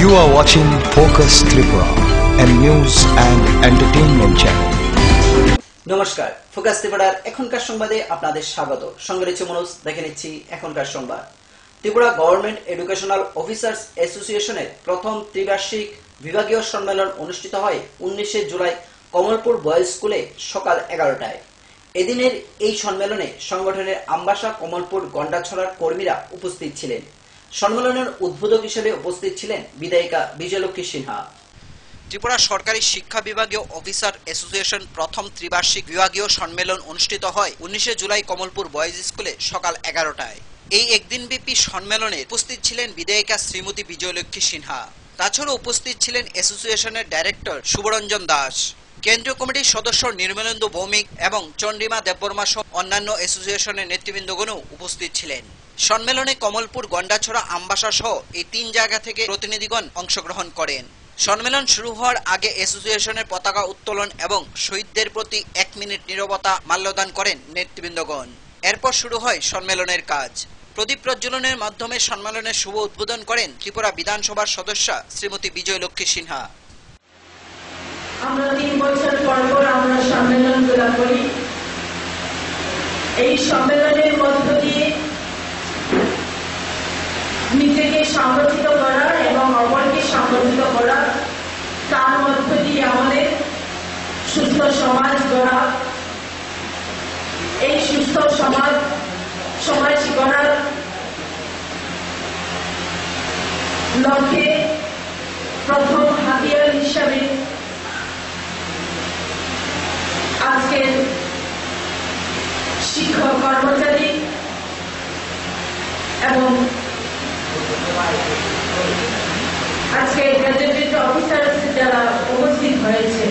You are watching Focus Tripura, a news and entertainment channel. নমস্কার, focus ত্রিপুরার এখনকার সংবাদে আপনাদের স্বাগত। সঙ্গে রয়েছে মনোজ। দেখে নিচ্ছি এখনকার সংবাদ। ত্রিপুরা গভর্নমেন্ট এডুকেশনাল অফিসার্স অ্যাসোসিয়েশনের প্রথম ত্রিবার্ষিক বিভাগীয় সম্মেলন অনুষ্ঠিত হয় 19 জুলাই কমলপুর বয়েজ স্কুলে সকাল 11টায়। এদিনের এই সম্মেলনে সংগঠনের আমবাসা কমলপুর গন্ডাছড়ার কর্মীরা উপস্থিত ছিলেন। সম্মেলনের উদ্বোধক হিসেবে উপস্থিত ছিলেন বিধায়িকা বিজয়লক্ষ্মী সিনহা। ত্রিপুরা সরকারি শিক্ষা বিভাগীয় অফিসার অ্যাসোসিয়েশন প্রথম ত্রিবার্ষিক বিভাগীয় সম্মেলন অনুষ্ঠিত হয় 19 জুলাই কমলপুর বয়েজ স্কুলে সকাল 11টায়। এই একদিনব্যাপী সম্মেলনে উপস্থিত ছিলেন বিধায়িকা শ্রীমতী বিজয়লক্ষ্মী সিনহা। তাছাড়া উপস্থিত ছিলেন অ্যাসোসিয়েশনের ডাইরেক্টর শুভরঞ্জন দাস, কেন্দ্রীয় কমিটির সদস্য নির্মলেন্দু ভৌমিক এবং চন্দ্রিমা দেববর্মা সহ অন্যান্য অ্যাসোসিয়েশনের নেতৃবৃন্দগণও উপস্থিত ছিলেন। সম্মেলনে কমলপুর গন্ডাছড়া আমবাসা সহ এই 3 জায়গা থেকে প্রতিনিধিগণ অংশগ্রহণ করেন। সম্মেলন শুরু হওয়ার আগে অ্যাসোসিয়েশনের পতাকা উত্তোলন এবং শহীদদের প্রতি 1 মিনিট নীরবতা মাল্যদান করেন নেতৃবৃন্দগণ। এরপর শুরু হয় সম্মেলনের কাজ। প্রদীপ প্রজ্বলনের মাধ্যমে সম্মেলনের শুভ উদ্বোধন করেন ত্রিপুরা বিধানসভার সদস্যা শ্রীমতী বিজয়লক্ষ্মী সিনহা। আমরা 3 বছর পর আমরা সম্মেলনগুলো করি। এই সম্মেলনের মধ্য দিয়ে নিজেকে সংগঠিত করা এবং অপরকে সংগঠিত করা, তার মধ্য দিয়ে আমাদের সুস্থ সমাজ গড়া। এই সুস্থ সমাজ গড়ার লক্ষ্যে প্রথম হাতিয়ার হিসাবে আজকের শিক্ষক কর্মচারী এবং আজকে গ্র্যাজুয়েট অফিসার যারা উপস্থিত হয়েছে,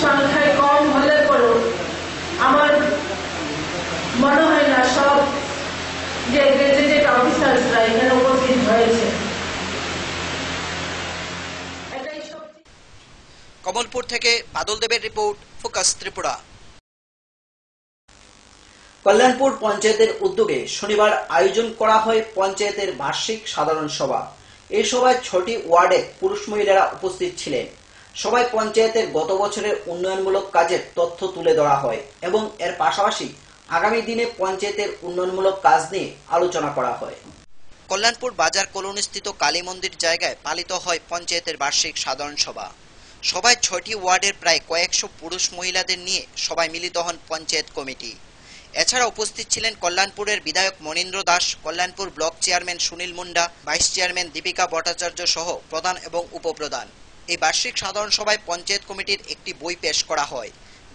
সংখ্যায় কম হলে পরও আমার মনে হয় না সব যে গ্র্যাজুয়েট অফিসাররা এখানে উপস্থিত হয়েছে। কমলপুর থেকে বাদল দেবের রিপোর্ট, ফোকাস ত্রিপুরা। কল্যাণপুর পঞ্চায়েতের উদ্যোগে শনিবার আয়োজন করা হয় পঞ্চায়েতের বার্ষিক সাধারণ সভা। এই সভায় 6টি ওয়ার্ডে পুরুষ মহিলারা উপস্থিত ছিলেন। সভায় পঞ্চায়েতের গত বছরের উন্নয়নমূলক কাজের তথ্য তুলে ধরা হয় এবং এর পাশাপাশি আগামী দিনে পঞ্চায়েতের উন্নয়নমূলক কাজ নিয়ে আলোচনা করা হয়। কল্যাণপুর বাজার কলোনিস্থিত কালী মন্দির জায়গায় পালিত হয় পঞ্চায়েতের বার্ষিক সাধারণ সভা। সভায় 6টি ওয়ার্ডের প্রায় কয়েকশো পুরুষ মহিলাদের নিয়ে সভায় মিলিত হন পঞ্চায়েত কমিটি। এছাড়া উপস্থিত ছিলেন কল্যাণপুরের বিধায়ক Manindra Das, Kalyanpur block chairman Sunil Munda, vice chairman Dipika Bhattacharya সহ প্রধান এবং উপপ্রধান। এই বার্ষিক সাধারণ সভায় পঞ্চায়েত কমিটির একটি বই পেশ করা হয়,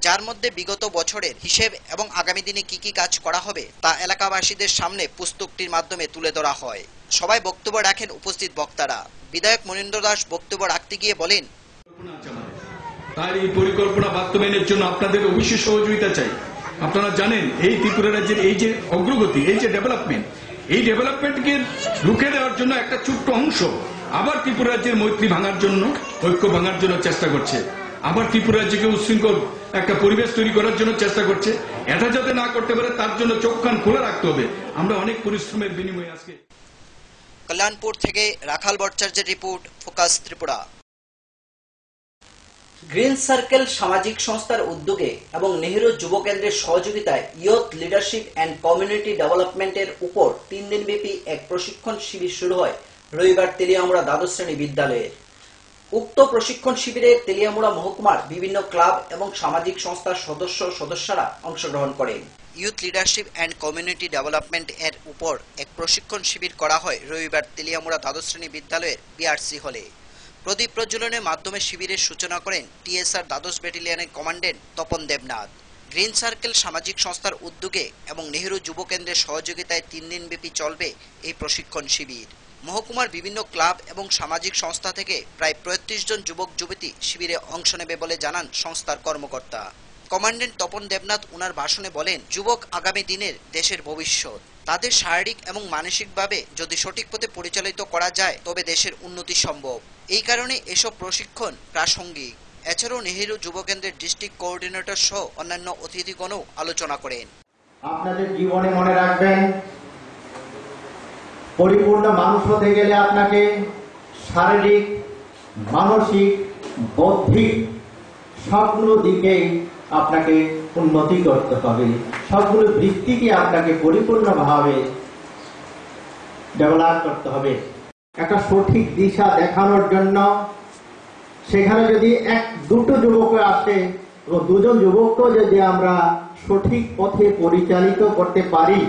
যার মধ্যে বিগত বছরের হিসেব এবং আগামী দিনে কি কি কাজ করা হবে তা এলাকাবাসীদের সামনে পুস্তকটির মাধ্যমে তুলে ধরা হয়। সবাই বক্তব্য রাখেন উপস্থিত বক্তারা। বিধায়ক মনীন্দ্র দাস বক্তব্য রাখতে গিয়ে বলেন, তার এই পরিকল্পনা বাস্তবায়নের জন্য আপনাদের অবশ্যই সহযোগিতা চাই। আপনারা জানেন এই ত্রিপুরা রাজ্যের এই যে অগ্রগতি, এই যে ডেভেলপমেন্ট, এই ডেভেলপমেন্টকে রুখে দেওয়ার জন্য একটা ছোট্ট অংশ আবার ত্রিপুরা রাজ্যের মৈত্রী ভাঙার জন্য, ঐক্য ভাঙার জন্য চেষ্টা করছে। আবার ত্রিপুরা রাজ্যকে উচ্ছৃঙ্খল একটা পরিবেশ তৈরি করার জন্য চেষ্টা করছে। এটা যাতে না করতে পারে তার জন্য চোখ কান খোলা রাখতে হবে। আমরা অনেক পরিশ্রমের বিনিময়ে আজকে। কল্যাণপুর থেকে রাখাল ভট্টাচার্যের report, focus Tripura. Green circle সামাজিক সংস্থার উদ্যোগে এবং নেহেরু যুব কেন্দ্রের সহযোগিতায় ইয়ুথ লিডারশিপ অ্যান্ড কমিউনিটি ডেভেলপমেন্টের উপর 3 দিনব্যাপী এক প্রশিক্ষণ শিবির শুরু হয় রবিবার তেলিয়ামুড়া দ্বাদশ শ্রেণী বিদ্যালয়ে। উক্ত প্রশিক্ষণ শিবিরে তেলিয়ামুড়া মহকুমার বিভিন্ন ক্লাব এবং সামাজিক সংস্থার সদস্যরা অংশগ্রহণ করেন। Youth leadership and community development এর উপর এক প্রশিক্ষণ শিবির করা হয় রবিবার তেলিয়ামুড়া দ্বাদশ শ্রেণী বিদ্যালয়ের বিআরসি হলে। প্রদীপ প্রজ্বলনের মাধ্যমে শিবিরের সূচনা করেন টিএসআর দ্বাদশ ব্যাটালিয়নের commandant Tapan Debnath. Green circle সামাজিক সংস্থার উদ্যোগে এবং নেহেরু যুব কেন্দ্রের সহযোগিতায় 3 দিনব্যাপী চলবে এই প্রশিক্ষণ শিবির। মহকুমার বিভিন্ন ক্লাব এবং সামাজিক সংস্থা থেকে প্রায় 35 জন যুবক যুবতী শিবিরে অংশ নেবে বলে জানান সংস্থার কর্মকর্তা। কমান্ডেন্ট তপন দেবনাথ ওনার ভাষণে বলেন, যুবক আগামী দিনের দেশের ভবিষ্যৎ। তাদের শারীরিক এবং মানসিকভাবে যদি সঠিক পথে পরিচালিত করা যায় তবে দেশের উন্নতি সম্ভব। এই কারণে এসব প্রশিক্ষণ প্রাসঙ্গিক। এছাড়াও নেহেরু যুব কেন্দ্রের ডিস্ট্রিক্ট কোঅর্ডিনেটর সহ অন্যান্য অতিথিগণও আলোচনা করেন। আপনাদের জীবনে মনে রাখবেন, পরিপূর্ণ মানুষ হতে গেলে আপনাকে শারীরিক, মানসিক, বৌদ্ধিক সবগুলো দিকেই আপনাকে উন্নতি করতে হবে, সবগুলো বৃত্তিকে আপনাকে পরিপূর্ণভাবে ডেভেলপ করতে হবে। একটা সঠিক দিশা দেখানোর জন্য সেখানে যদি দুটো যুবক আসে এবং দুজন যুবককেও যদি আমরা সঠিক পথে পরিচালিত করতে পারি,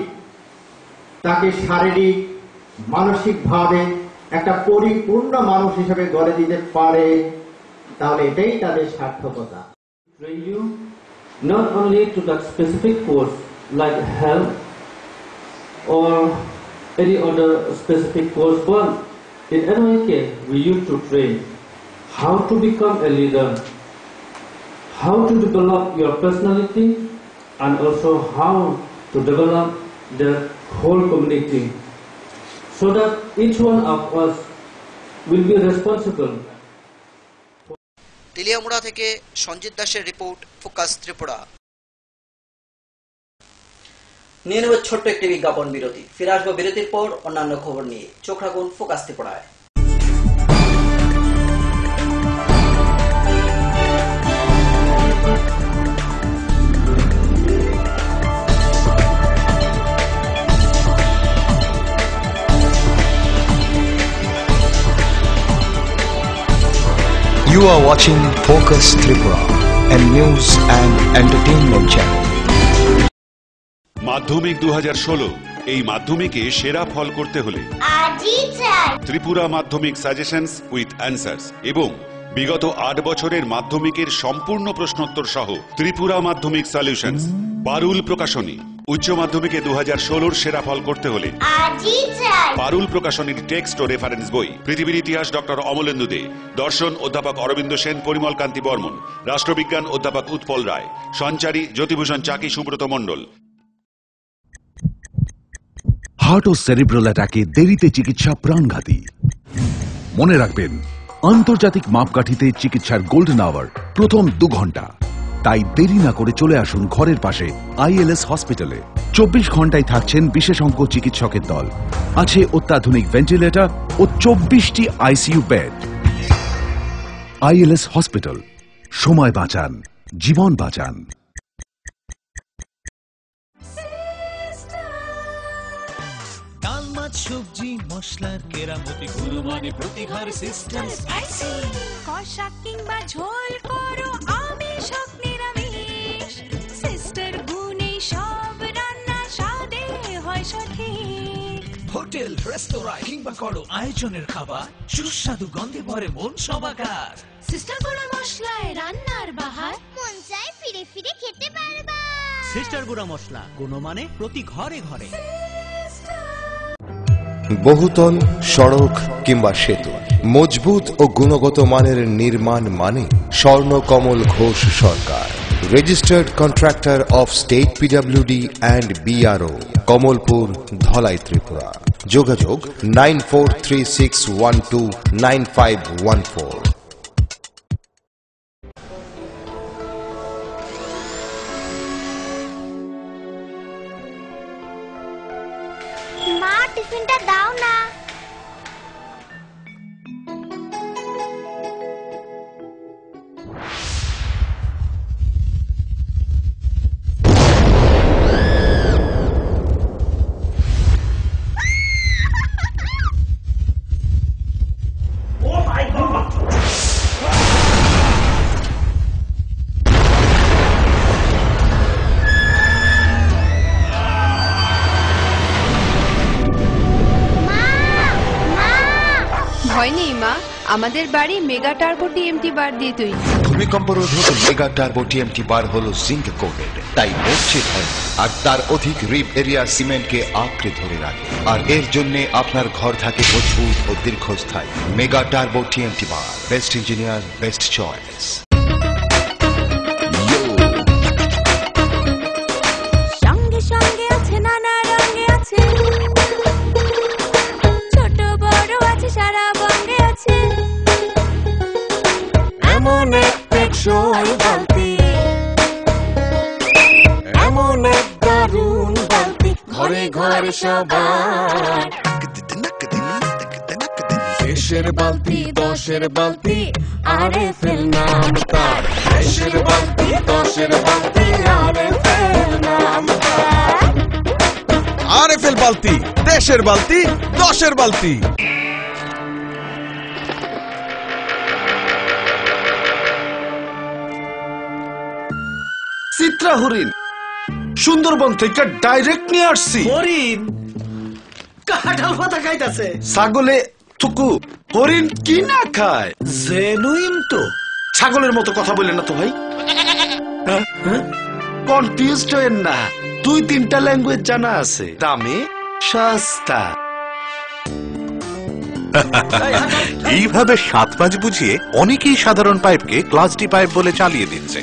তাকে শারীরিক, মানসিকভাবে একটা পরিপূর্ণ মানুষ হিসেবে গড়ে দিতে পারে, তাহলে এটাই তাদের সার্থকতা। Train you not only to that specific course like health or any other specific course, but in any case we used to train how to become a leader, how to develop your personality, and also how to develop the whole community, so that each one of us will be responsible. Teliamura থেকে সঞ্জিত দাসের report, focus Tripura. নিয়ে নেব ছোট্ট একটি বিজ্ঞাপন বিরতি। ফিরে আসবো বিরতির পর অন্যান্য খবর নিয়ে। চোখ রাখুন ফোকাস ত্রিপুরায়। You are watching Focus Tripura, a news and entertainment channel. মাধ্যমিক 2016 এই মাধ্যমিকে সেরা ফল করতে হলে ত্রিপুরা মাধ্যমিক সাজেশনস উইথ অ্যান্সার্স এবং বিগত 8 বছরের মাধ্যমিকের সম্পূর্ণ প্রশ্নোত্তর সহ ত্রিপুরা মাধ্যমিক সলিউশনস। পারুল প্রকাশনী। উচ্চ মাধ্যমিকে 2016 সেরা ফল করতে হলে পারুল প্রকাশনীর টেক্সট ও রেফারেন্স বই, পৃথিবীর ইতিহাস ডক্টর অমলেন্দু দে, দর্শন অধ্যাপক অরবিন্দ সেন, পরিমল কান্তি বর্মন, রাষ্ট্রবিজ্ঞান অধ্যাপক উৎপল রায়, সঞ্চারী জ্যোতিভূষণ চাকি, সুব্রত মণ্ডল। হার্ট ও সেরিব্রাল অ্যাটাকে দেরিতে চিকিৎসা প্রাণঘাতী। মনে রাখবেন, আন্তর্জাতিক মাপকাঠিতে চিকিৎসার গোল্ডেন আওয়ার প্রথম 2 ঘন্টা। তাই দেরি না করে চলে আসুন ঘরের পাশে ILS হসপিটালে। 24 ঘন্টায় থাকছেন বিশেষজ্ঞ চিকিৎসকের দল, আছে অত্যাধুনিক ভেন্টিলেটর ও 24টি ICU বেড। ILS হসপিটাল, সময় বাঁচান, জীবন বাঁচান। সবজি মশলার কেরামতি গুরুমানে প্রতিঘর সিস্টেম স্পাইসি, কষা কিংবা ঝোল করো আমিষ হোক নিরামিষ, সিস্টার গুনে সব রান্না স্বাদে হয় সঠিক। হোটেল, রেস্তোরাঁ কিংবা করো আয়োজনের খাবার, সুস্বাদু গন্ধে ভরে মন সমাকার। সিস্টার গুঁড়া মশলায় রান্নার বাহার, মন চাই ফিরে ফিরে খেতে পারবা। সিস্টার গুঁড়া মশলা, গুণমানে প্রতি ঘরে ঘরে। বহুতল, সড়ক কিংবা সেতু, মজবুত ও গুণগত মানের নির্মাণ মানে Swarnakamal Ghosh Sarkar, registered contractor of state PWD and BRO, Kamalpur, Dhalai, Tripura. যোগাযোগ 9436129514। মা, টিফিনটা দাও না। ভয় নেই মা, আমাদের বাড়ি মেগা টার্বো TMT বার দিয়ে তৈরি। ভূমিকম্প রোধক মেগা টার্বো TMT বার হলো জিঙ্ক কোটেড, তাই মরছে হয় আর তার অধিক রিপ এরিয়া সিমেন্টকে আঁকড়ে ধরে রাখে, আর এর জন্য আপনার ঘর থাকে মজবুত ও দীর্ঘস্থায়ী। মেগা টার্বো TMT বার, বেস্ট ইঞ্জিনিয়ার, বেস্ট চয়েস। সঙ্গে সঙ্গে আছে, নানা রঙে আছে, ছোট বড় আছে, সারা বঙ্গে আছে। এমন এক টেকসই বালতি, এমন এক দারুণ বালতি, ঘরে ঘরে সবার। দেশ দেশের বালতি দশের বালতি আরএফএল নাম তার দেশের বালতি দশের বালতি আরএফএল নাম তার আরএফএল বালতি দেশের বালতি দশের বালতি। চিত্রা হরিণ সুন্দরবন থেকে ডাইরেক্ট নিয়ে আসছি। হরিণ কাঁঠাল পাতা খাইতাছে। ছাগলে থুকু হরিণ কি না খায়? জেনুইন তো। ছাগলের মতো কথা বললেন না তো ভাই। কনফিউজড হয়েন না, 2-3টা ল্যাঙ্গুয়েজ জানা আছে, দামে সস্তা। এইভাবে 7-5 বুঝিয়ে অনেকেই সাধারণ পাইপকে ক্লাস ডি পাইপ বলে চালিয়ে দিচ্ছে,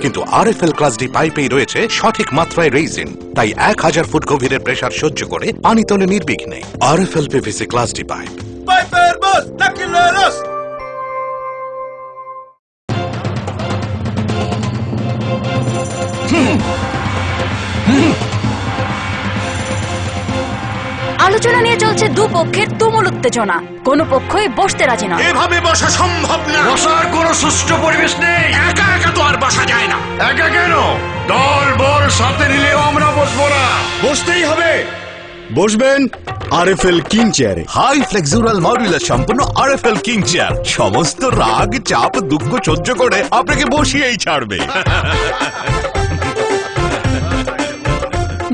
কিন্তু আরএফএল ক্লাস ডি পাইপেই রয়েছে সঠিক মাত্রায় রেইজিন, তাই 1000 ফুট গভীরের প্রেসার সহ্য করে পানি তোলে নির্বিঘ্নে। RFL PVC class D pipe. পাইপের বস তাকিলারস। আলোচনা নিয়ে চলছে দুপক্ষের তুমুল উত্তেজনা, কোনো পক্ষই বসতে রাজি নয়। এভাবে বসা সম্ভব না, বসার কোনো সুষ্ঠু পরিবেশ নেই। একা একা তো আর বসা যায় না। একা কেন, দল বল সাথে নিলেও আমরা বসবো না। বসতেই হবে। বসবেন আরএফএল কিং চেয়ারে। হাই ফ্লেক্সুরাল মডুলার সম্পন্ন আরএফএল কিং চেয়ার সমস্ত রাগ চাপ দুঃখ সহ্য করে আপনাকে বসিয়েই ছাড়বে।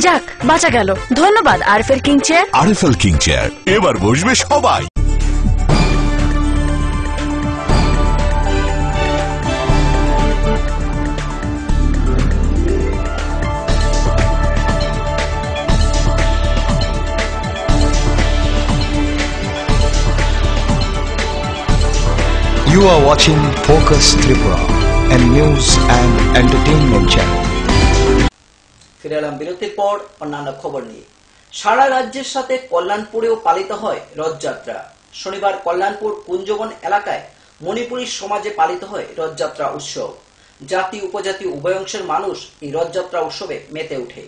যাক, বাঁচা গেল। ধন্যবাদ RFL king chair. RFL king chair, এবার বসবে সবাই। You are watching Focus Tripura, a news and entertainment channel. ফিরে এলাম বিরতির পর অন্যান্য খবর নিয়ে। সারা রাজ্যের সাথে কল্যাণপুরেও পালিত হয় রথযাত্রা। শনিবার কল্যাণপুর কুঞ্জবন এলাকায় মণিপুরী সমাজে পালিত হয় রথযাত্রা উৎসব। জাতি উপজাতি উভয় অংশের মানুষ এই রথযাত্রা উৎসবে মেতে ওঠে।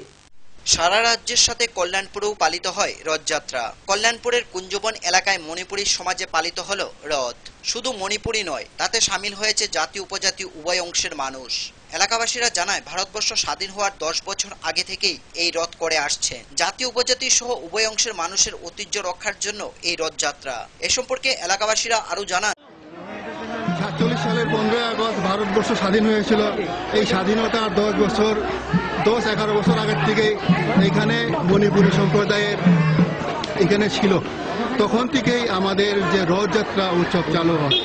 সারা রাজ্যের সাথে কল্যাণপুরেও পালিত হয় রথযাত্রা। কল্যাণপুরের কুঞ্জবন এলাকায় মণিপুরী সমাজে পালিত হলো রথ। শুধু মণিপুরী নয়, তাতে সামিল হয়েছে জাতি উপজাতি উভয় অংশের মানুষ। এলাকাবাসীরা জানায়, ভারতবর্ষ স্বাধীন হওয়ার 10 বছর আগে থেকেই এই রথ করে আসছে। জাতি উপজাতি সহ উভয় অংশের মানুষের ঐতিহ্য রক্ষার জন্য এই রথযাত্রা। এ সম্পর্কে এলাকাবাসীরা আরো জানান, 47 সালের 15 আগস্ট ভারতবর্ষ স্বাধীন হয়েছিল। এই স্বাধীনতার 10-11 বছর আগের থেকে এখানে মণিপুরী সম্প্রদায়ের এখানে ছিল। তখন থেকেই আমাদের যে রথযাত্রা উৎসব চালু হয়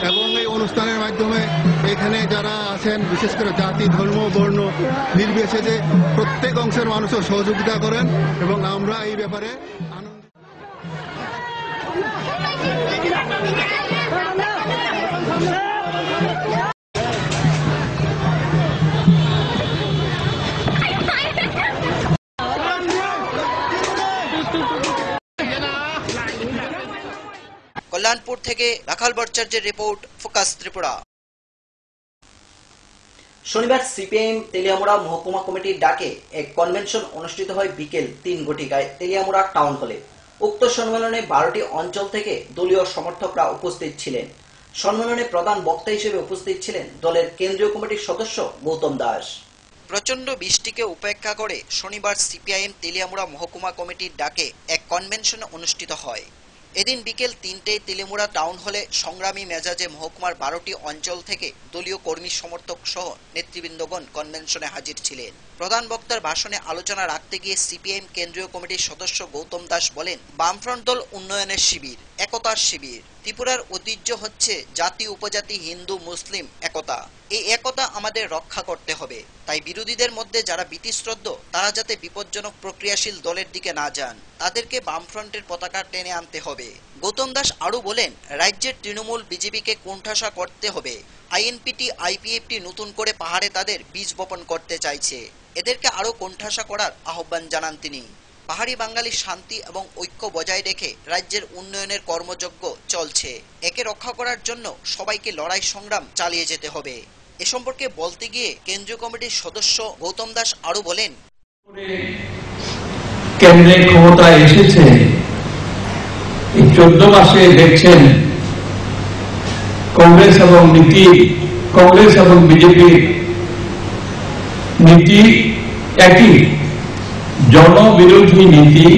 এবং এই অনুষ্ঠানের মাধ্যমে এখানে যারা আছেন, বিশেষ করে জাতি ধর্ম বর্ণ নির্বিশেষে প্রত্যেক অংশের মানুষও সহযোগিতা করেন এবং আমরা এই ব্যাপারে কল্যাণপুর থেকে রাখাল ভট্টাচার্যের রিপোর্ট, ফোকাস ত্রিপুরা। শনিবার সিপিআইএম তেলিয়ামুড়া মহকুমা কমিটির ডাকে এক কনভেনশন অনুষ্ঠিত হয় বিকেল 3 ঘটিকায় তেলিয়ামুড়া টাউন হলে। উক্ত সম্মেলনে 12টি অঞ্চল থেকে দলীয় সমর্থকরা উপস্থিত ছিলেন। সম্মেলনে প্রধান বক্তা হিসেবে উপস্থিত ছিলেন দলের কেন্দ্রীয় কমিটির সদস্য গৌতম দাস। প্রচন্ড বৃষ্টিকে উপেক্ষা করে শনিবার সিপিআইএম তেলিয়ামুড়া মহকুমা কমিটির ডাকে এক কনভেনশন অনুষ্ঠিত হয়। এদিন বিকেল 3টায় তেলিয়ামুড়া টাউন হলে সংগ্রামী মেজাজে মহকুমার 12টি অঞ্চল থেকে দলীয় কর্মী সমর্থক সহ নেতৃবৃন্দগণ কনভেনশনে হাজির ছিলেন। প্রধান বক্তার ভাষণে আলোচনা রাখতে গিয়ে সিপিআইএম কেন্দ্রীয় কমিটির সদস্য গৌতম দাস বলেন, বামফ্রন্ট দল উন্নয়নের শিবির, একতার শিবির। ত্রিপুরার ঐতিহ্য হচ্ছে জাতি উপজাতি হিন্দু মুসলিম একতা। এই একতা আমাদের রক্ষা করতে হবে। তাই বিরোধীদের মধ্যে যারা বীতিশ্রদ্ধ, তারা যাতে বিপজ্জনক প্রক্রিয়াশীল দলের দিকে না যান, তাদেরকে বামফ্রন্টের পতাকা টেনে আনতে হবে। গৌতম দাস আরো বলেন, রাজ্যের তৃণমূল বিজেপিকে কোণঠাসা করতে হবে। আইএনপিটি আইপিএফটি নতুন করে পাহাড়ে তাদের বীজ বপন করতে চাইছে, এদেরকে আরো কোণঠাসা করার আহ্বান জানান তিনি। পাহাড়ি বাঙালির শান্তি এবং ঐক্য বজায় রেখে রাজ্যের উন্নয়নের কর্মযজ্ঞ চলছে। একে রক্ষা করার জন্য সবাইকে লড়াই সংগ্রাম চালিয়ে যেতে হবে। এ সম্পর্কে বলতে গিয়ে কেন্দ্রীয় কমিটির সদস্য গৌতম দাস আরো বলেন, কেন্দ্রে ক্ষমতায় এসেছে এই 14 মাসে দেখছেন কংগ্রেস এবং বিজেপির নীতি একই, জনবিরোধী নীতি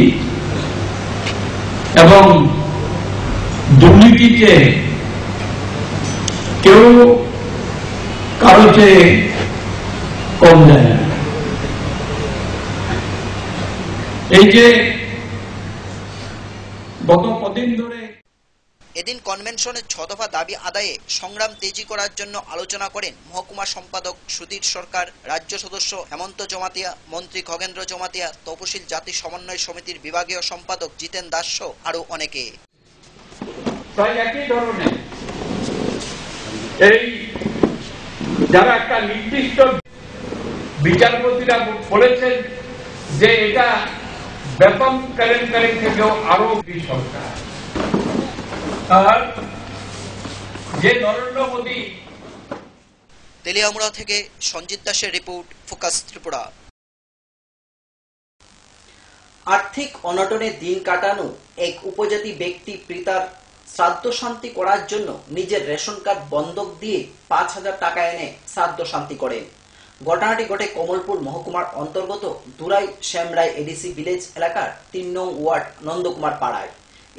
এবং দুর্নীতিতে কেউ কারো চেয়ে কম যায় না। এই যে গত কদিন ধরে এদিন কনভেনশনের 6 দফা দাবি আদায়ে সংগ্রাম তেজি করার জন্য আলোচনা করেন মহকুমা সম্পাদক সুধীর সরকার, রাজ্য সদস্য হেমন্ত জমাতিয়া, মন্ত্রী খগেন্দ্র জমাতিয়া, তপশিল জাতি সমন্বয় সমিতির বিভাগীয় সম্পাদক জিতেন দাস সহ আরো অনেকে। প্রায় একই ধরনের এই যারা একটা নির্দিষ্ট বিচারপতিরা বলেছেন যে এটা বেতন কেলেঙ্কারি থেকেও আরো বেশি সরকার, আর যে নরেন্দ্র মোদী। তেলিয়ামুড়া থেকে সঞ্জিত দাসের রিপোর্ট, ফোকাস ত্রিপুরা। আর্থিক অনটনে দিন কাটানো এক উপজাতি ব্যক্তি পিতার শ্রাদ্ধ শান্তি করার জন্য নিজের রেশন কার্ড বন্ধক দিয়ে 5,000 টাকা এনে শ্রাদ্ধ শান্তি করেন। ঘটনাটি ঘটে কমলপুর মহকুমার অন্তর্গত দুরাই শ্যামরাই এডিসি ভিলেজ এলাকার 3 নং ওয়ার্ড নন্দকুমার পাড়ায়।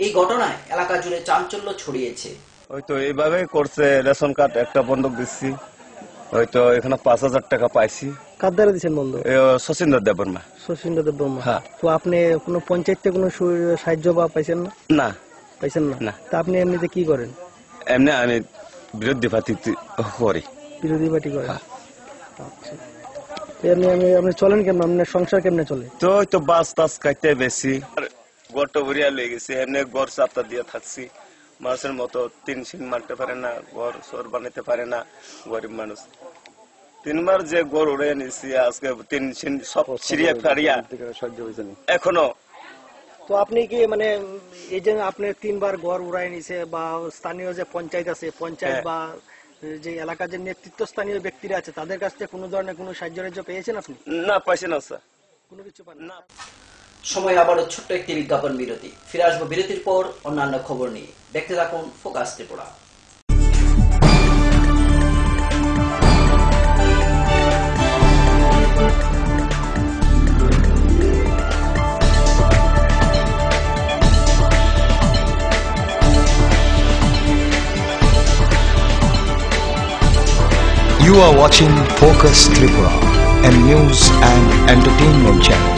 এই ঘটনায় এলাকা জুড়ে চাঞ্চল্য ছড়িয়েছে। হয়তো এইভাবে করছে, রেশন কার্ড একটা বন্ধক দিচ্ছি, হয়তো এখানে 5,000 টাকা পাইছি। কার দ্বারা দিচ্ছেন বন্ধক? শচীন্দ্র দেববর্মা। শচীন্দ্র দেববর্মা। হ্যাঁ। তো আপনি কোনো পঞ্চায়েতে কোনো সাহায্য বা পাইছেন না? না, পাইছেন না। তা আপনি এমনিতে কি করেন? এমনি আমি বিরোধী পার্টি করি। বিরোধী পার্টি করেন? আচ্ছা। আপনি চলেন কেমন? আপনার সংসার কেমনে চলে? তো বাস টাস খাইতে বেশি, গড়টা ভরিয়া লেগে গেছে, এমনি গড় চাপটা দিয়ে থাকছি। মানুষের মতো 3 সিন মারতে পারে না, ঘর সর বানাতে পারে না গরিব মানুষ। 3বার যে গড় উড়ে নিছি, আজকে 3 সিন সব ছিড়িয়ে ফাড়িয়া এখনো। তো আপনি কি মানে এই যে আপনি 3বার গড় উড়াই নিছে, বা স্থানীয় যে পঞ্চায়েত আছে, পঞ্চায়েত বা যে এলাকার যে নেতৃত্ব স্থানীয় ব্যক্তিরা আছে, তাদের কাছ থেকে কোনো ধরনের কোনো সাহায্য পেয়েছেন আপনি? না, পাইছেন না স্যার, কোনো কিছু পান না। সময় আবারও ছোট্ট একটি বিজ্ঞাপন বিরতি। ফিরে আসবো বিরতির পর অন্যান্য খবর নিয়ে। দেখতে থাকুন focus Tripura. You are watching Focus Tripura, a news and entertainment channel.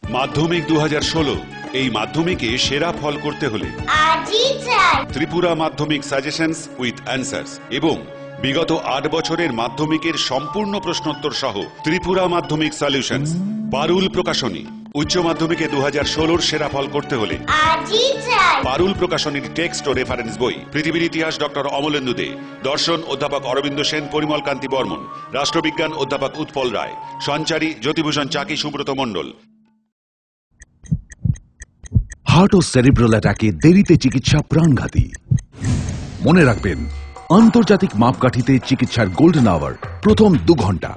মাধ্যমিক 2016, এই মাধ্যমিকে সেরা ফল করতে হলে ত্রিপুরা মাধ্যমিক সাজেশনস উইথ অ্যান্সার্স এবং বিগত 8 বছরের মাধ্যমিকের সম্পূর্ণ প্রশ্নোত্তর সহ ত্রিপুরা মাধ্যমিক সলিউশনস। পারুল প্রকাশনী। উচ্চ মাধ্যমিকে 2016 সেরা ফল করতে হলে পারুল প্রকাশনীর টেক্সট ও রেফারেন্স বই, পৃথিবীর ইতিহাস ডক্টর অমলেন্দু দে, দর্শন অধ্যাপক অরবিন্দ সেন, পরিমল কান্তি বর্মন, রাষ্ট্রবিজ্ঞান অধ্যাপক উৎপল রায়, সঞ্চারী জ্যোতিভূষণ চাকি, সুব্রত মণ্ডল। হার্ট ও সেরিব্রাল অ্যাটাকে দেরিতে চিকিৎসা প্রাণঘাতী। মনে রাখবেন, আন্তর্জাতিক মাপকাঠিতে চিকিৎসার গোল্ডেন আওয়ার প্রথম 2 ঘন্টা।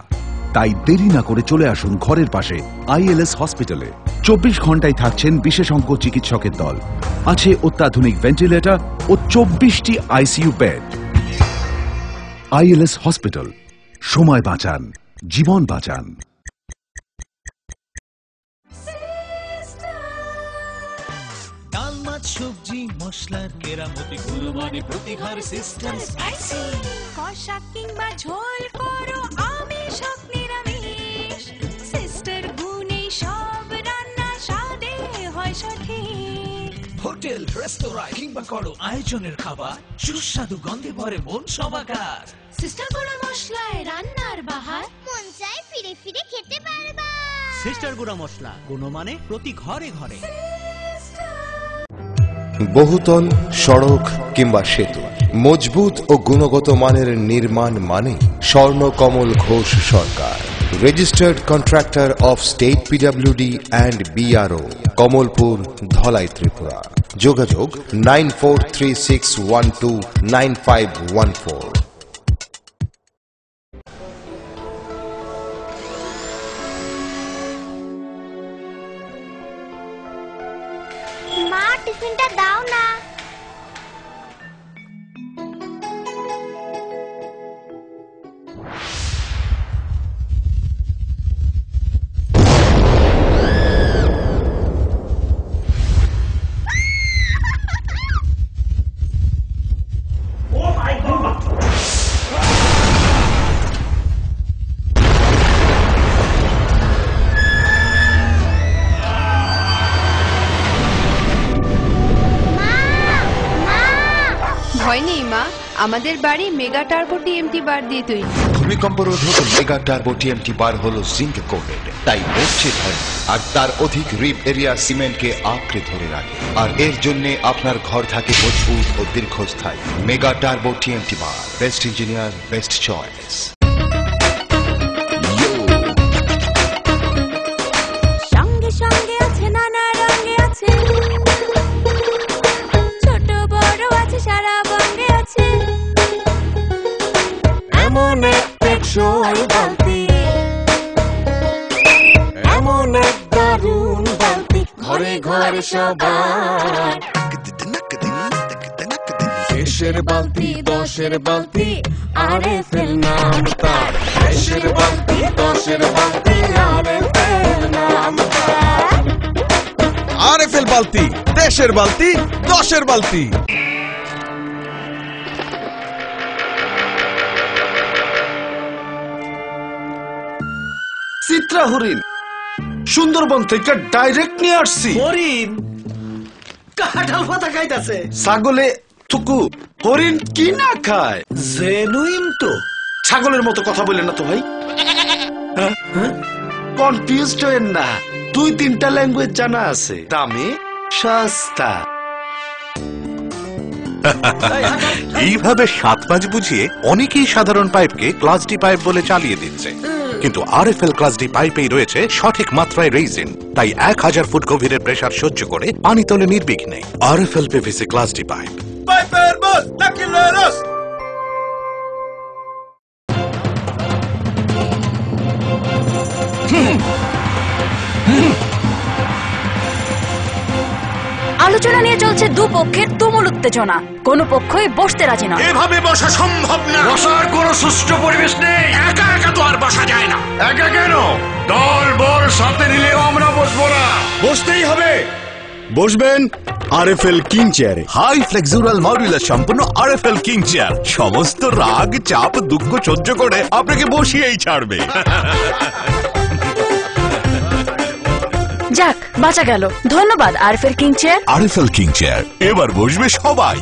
তাই দেরি না করে চলে আসুন ঘরের পাশে ILS হসপিটালে। 24 ঘন্টায় থাকছেন বিশেষজ্ঞ চিকিৎসকের দল, আছে অত্যাধুনিক ভেন্টিলেটর ও 24টি ICU বেড। ILS হসপিটাল, সময় বাঁচান, জীবন বাঁচান। ডাল, মাছ, সবজি, মশলার কেরামতি, গুণমানে প্রতিঘর সিস্টেম স্পাইসি। কষা কিংবা ঝোল করো আমিষ হোক নিরামিষ, সিস্টার গুণে সব রান্না স্বাদে হয় সঠিক। হোটেল, রেস্তোরাঁ কিংবা করো আয়োজনের খাবার, সুস্বাদু গন্ধে ভরে মন সমাকার। সিস্টার গুঁড়া মশলায় রান্নার বাহার, মন চাই ফিরে ফিরে খেতে পারবা। সিস্টার গুঁড়া মশলা, গুণমানে প্রতি ঘরে ঘরে। বহুতল, সড়ক কিংবা সেতু, মজবুত ও গুণগত মানের নির্মাণ মানে Swarnakamal Ghosh Sarkar, registered contractor of state PWD and BRO, Kamalpur, Dhalai, Tripura. যোগাযোগ 9436129514। মা টিফিনটা দাও না। হয়নি মা, আমাদের বাড়ি মেগা টার্বো টিএমটি বার দিয়ে তৈরি। ভূমিকম্প রোধক মেগা টার্বো টিএমটি বার হলো জিঙ্ক কোটেড, তাই মরচে ধরে আর তার অধিক রিপ এরিয়া সিমেন্টকে আঁকড়ে ধরে রাখে, আর এর জন্য আপনার ঘর থাকে মজবুত ও দীর্ঘস্থায়ী। মেগা টার্বো টিএমটি বার, বেস্ট ইঞ্জিনিয়ার, বেস্ট চয়েস। সঙ্গে সঙ্গে আছে নানা রঙে আছে, ছোট বড় আছে সারা বঙ্গে আছে, এমন এক টেকসই বালতি, এমন এক দারুণ বালতি, ঘরে ঘরে সবার। দেশের বালতি দশের বালতি আরএফএল নাম তার, দেশের বালতি দশের বালতি আরএফএল নাম তার। আরএফএল বালতি, দেশের বালতি, দশের বালতি। চিত্রা হরিণ সুন্দরবন থেকে ডাইরেক্ট নিয়ে আসছি। হরিণ কাঁঠাল পাতা খাইতাছে। ছাগলে থুকু, হরিণ কি না খায়? জেনুইন তো। ছাগলের মতো কথা বললেন না তো ভাই, কনফিউজড হয়েন না। 2-3টা ল্যাঙ্গুয়েজ জানা আছে, দামে সস্তা। এইভাবে 7 পাঁচ বুঝিয়ে অনেকেই সাধারণ পাইপকে ক্লাস ডি পাইপ বলে চালিয়ে দিচ্ছে, কিন্তু আরএফএল ক্লাস ডি পাইপেই রয়েছে সঠিক মাত্রায় রেইজিন, তাই 1000 ফুট গভীরের প্রেসার সহ্য করে পানি তোলে নির্বিঘ্নে। RFL PVC class D pipe. পাইপের বস নাকিলেরস। আলোচনা নিয়ে চলছে দুপক্ষের তুমুল উত্তেজনা, কোনো পক্ষই বসতে রাজি নয়। এভাবে বসা সম্ভব না, বসার কোনো সুষ্ঠু পরিবেশ নেই। একা একা তো আর বসা যায় না। একা কেন, দল বল সাথে নিলেও আমরা বসবো না। বসতেই হবে। বসবেন আরএফএল কিং চেয়ারে। হাই ফ্লেক্সুরাল মডুলার সম্পন্ন আরএফএল কিং চেয়ার সমস্ত রাগ চাপ দুঃখ সহ্য করে আপনাকে বসিয়েই ছাড়বে। যাক, বাঁচা গেল। ধন্যবাদ RFL king chair. RFL king chair, এবার বসবে সবাই।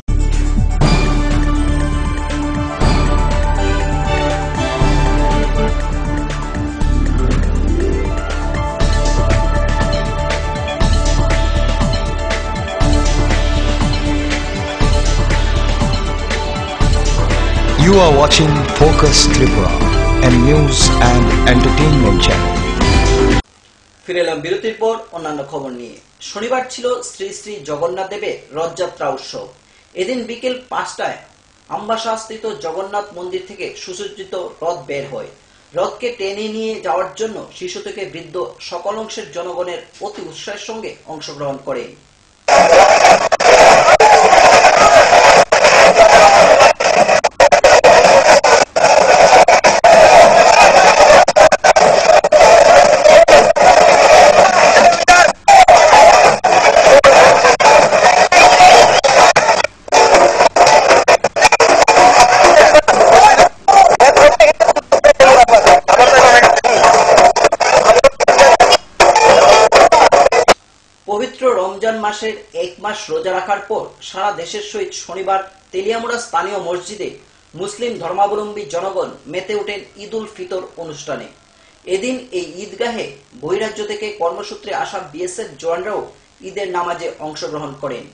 You are watching Focus Tripura, a news and entertainment channel. ফিরে এলাম বিরতির পর অন্যান্য খবর নিয়ে। শনিবার ছিল শ্রী শ্রী জগন্নাথ দেবের রথযাত্রা উৎসব। এদিন বিকেল 5টায় আম্বাসাস্থিত জগন্নাথ মন্দির থেকে সুসজ্জিত রথ বের হয়। রথকে টেনে নিয়ে যাওয়ার জন্য শিশু থেকে বৃদ্ধ সকল অংশের জনগণের অতি উৎসাহের সঙ্গে অংশগ্রহণ করেন। রমজান মাসের 1 মাস রোজা রাখার পর সারা দেশের সহিত শনিবার তেলিয়ামুড়া স্থানীয় মসজিদে মুসলিম ধর্মাবলম্বী জনগণ মেতে ওঠেন ঈদ উল ফিতর অনুষ্ঠানে। এদিন এই ঈদগাহে বহিরাজ্য থেকে কর্মসূত্রে আসা বিএসএফ জওয়ানরাও ঈদের নামাজে অংশগ্রহণ করেন।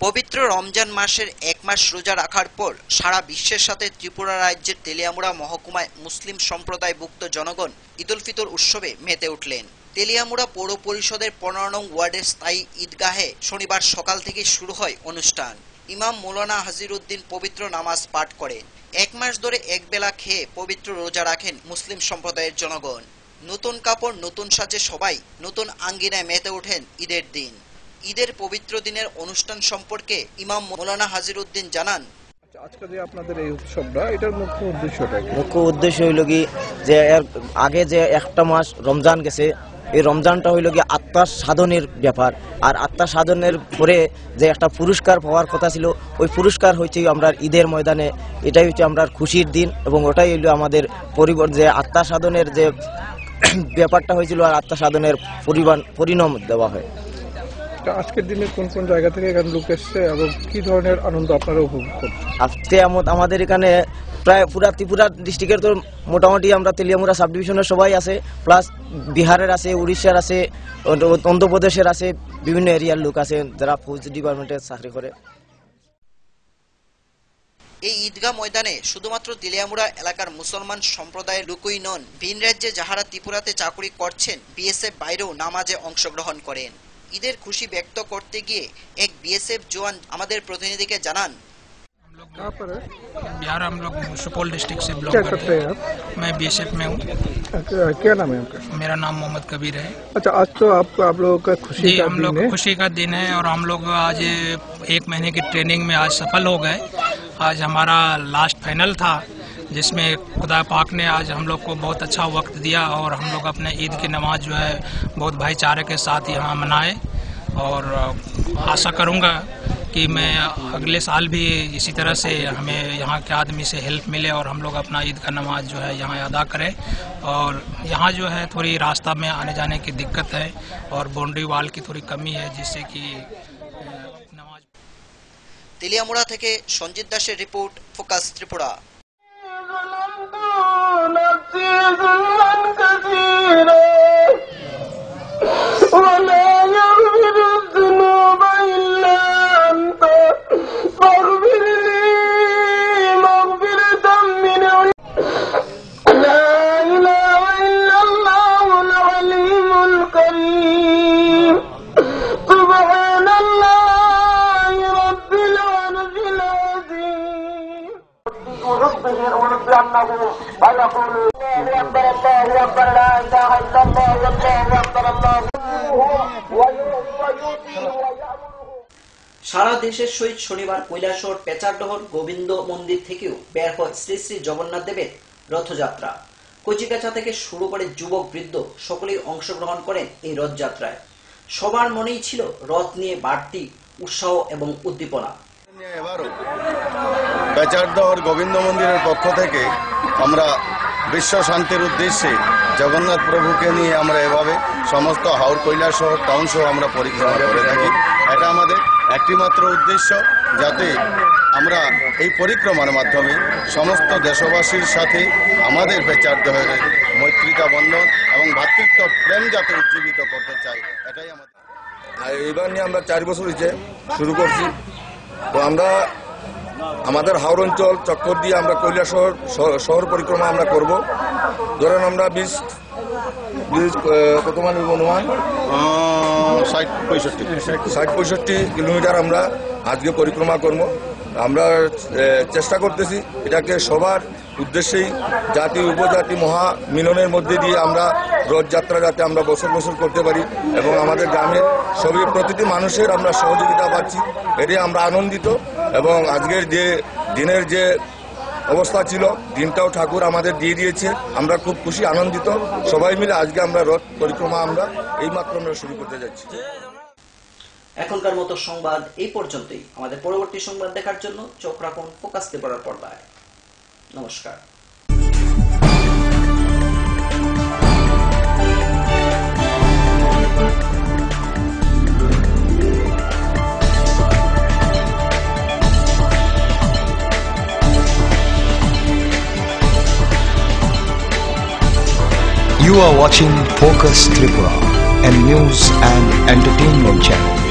পবিত্র রমজান মাসের 1 মাস রোজা রাখার পর সারা বিশ্বের সাথে ত্রিপুরা রাজ্যের তেলিয়ামুড়া মহকুমায় মুসলিম সম্প্রদায়ভুক্ত জনগণ ঈদ উল ফিতর উৎসবে মেতে উঠলেন। তেলিয়ামুড়া পৌর পরিষদের 15 নং ওয়ার্ডের স্থায়ী ঈদগাহে শনিবার সকাল থেকে শুরু হয় অনুষ্ঠান। ইমাম মৌলানা হাজিরউদ্দিন পবিত্র নামাজ পাঠ করেন। 1 মাস ধরে একবেলা খেয়ে পবিত্র রোজা রাখেন মুসলিম সম্প্রদায়ের জনগণ। নতুন কাপড় নতুন সাজে সবাই নতুন আঙ্গিনায় মেতে ওঠেন ঈদের দিন। ঈদের পবিত্র দিনের অনুষ্ঠান সম্পর্কে ইমাম মৌলানা হাজিরউদ্দিন জানান, আজকে যে আপনাদের এই উৎসবটা, এটার মুখ্য উদ্দেশ্যটা কি? মুখ্য উদ্দেশ্য হইল কি যে এর আগে যে একটা মাস রমজান গেছে, এই রমজানটা হইল কি আত্মার সাধনের ব্যাপার, আর আত্মার সাধনের পরে যে একটা পুরস্কার পাওয়ার কথা ছিল, ওই পুরস্কার হচ্ছে আমরা ঈদের ময়দানে, এটাই হচ্ছে আমরা খুশির দিন, এবং ওটাই হইল আমাদের যে আত্মা সাধনের যে ব্যাপারটা হয়েছিল, আর আত্মা সাধনের পরিণাম দেওয়া হয়। আজকের দিনে কোন কোন জায়গা থেকে এখানে লোক এসছে এবং কি ধরনের আনন্দ আপনারা উপভোগ করছেন? আজকে আমাদের এখানে প্রায় পুরা ত্রিপুরা ডিস্ট্রিক্টের তো মোটামুটি আমরা তেলিয়ামুড়া সাব ডিভিশনের সবাই আছে, প্লাস বিহারের আছে, উড়িষ্যার আছে, অন্ধ্রপ্রদেশের আছে, বিভিন্ন এরিয়ার লোক আছে যারা ফৌজ ডিপার্টমেন্টে চাকরি করে। এই ঈদগাহ ময়দানে শুধুমাত্র তেলিয়ামুড়া এলাকার মুসলমান সম্প্রদায়ের লোকই নন, ভিন রাজ্যে যাহারা ত্রিপুরাতে চাকরি করছেন বিএসএফ বাইরেও নামাজে অংশগ্রহণ করেন। ঈদের খুশি ব্যক্ত করতে গিয়ে এক বিএসএফ জওয়ান আমাদের প্রতিনিধিকে জানান, बिहार हम लोग सुपौल डिस्ट्रिक्ट से बिलोंग करते हैं। मैं बीएसएफ में हूँ। क्या नाम है आपका? मेरा नाम मोहम्मद कबीर है। अच्छा, आज तो आप लोगों का खुशी का हम लोग खुशी का दिन है और हम लोग आज 1 महीने की ट्रेनिंग में आज सफल हो गए। आज हमारा लास्ट फाइनल था जिसमें खुदा पाक ने आज हम लोग को बहुत अच्छा वक्त दिया और हम लोग अपने ईद की नमाज जो है बहुत भाईचारे के साथ यहाँ मनाए और आशा करूँगा कि मैं अगले साल भी इसी तरह से हमें यहाँ के आदमी से हेल्प मिले और हम लोग अपना ईद का नमाज जो है यहाँ अदा करें। और यहाँ जो है थोड़ी रास्ता में आने जाने की दिक्कत है और बाउंड्री वाल की थोड़ी कमी है जिससे कि नमाज। তেলিয়ামুড়া থেকে সঞ্জিত দাসের রিপোর্ট, ফোকাস ত্রিপুরা। সারা দেশের সহিত শনিবার কৈলাসহর পেচারডহর গোবিন্দ মন্দির থেকেও বের হয় শ্রী শ্রী জগন্নাথ দেবের রথযাত্রা। কচিকাঁচা থেকে শুরু করে যুবক বৃদ্ধ সকলেই অংশগ্রহণ করেন এই রথযাত্রায়। সবার মনেই ছিল রথ নিয়ে বাড়তি উৎসাহ এবং উদ্দীপনা। এবারও পেচারডহর গোবিন্দ মন্দিরের পক্ষ থেকে আমরা বিশ্ব শান্তির উদ্দেশ্যে জগন্নাথ প্রভুকে নিয়ে আমরা এভাবে সমস্ত হাওড় কৈলাসহর টাউন সহ আমরা পরিক্রমা করে থাকি। এটা আমাদের একটিমাত্র উদ্দেশ্য, যাতে আমরা এই পরিক্রমার মাধ্যমে সমস্ত দেশবাসীর সাথে আমাদের পেচারডহরের মৈত্রিতা বন্ধন এবং ভ্রাতৃত্ব প্রেম যাতে উজ্জীবিত করতে চাই, এটাই আমাদের। এবার নিয়ে আমরা 4 বছর হয়েছে শুরু করছি। তো আমরা আমাদের হাওড় অঞ্চল চক্কর দিয়ে আমরা কৈলাসহর শহর পরিক্রমা আমরা করব। ধরেন আমরা 20 কত মান অনুমান 60-65 কিলোমিটার আমরা আজকে পরিক্রমা করব। আমরা চেষ্টা করতেছি এটাকে সবার উদ্দেশ্যেই জাতি উপজাতি মহা মিলনের মধ্যে দিয়ে আমরা রথযাত্রা যাতে আমরা বছর বছর করতে পারি এবং আমাদের গ্রামের সবই প্রতিটি মানুষের আমরা সহযোগিতা পাচ্ছি, এটাই আমরা আনন্দিত। এবং আজকের যে দিনের যে অবস্থা ছিল, দিনটাও ঠাকুর আমাদের দিয়ে দিয়েছে, আমরা খুব খুশি আনন্দিত। সবাই মিলে আজকে আমরা রথ পরিক্রমা আমরা এইমাত্র আমরা শুরু করতে যাচ্ছি। এখনকার মতো সংবাদ এই পর্যন্তই। আমাদের পরবর্তী সংবাদ দেখার জন্য চোখ রাখুন ফোকাস ত্রিপুরার পর্দায়। নমস্কার। You are watching Focus Tripura, a news and entertainment channel.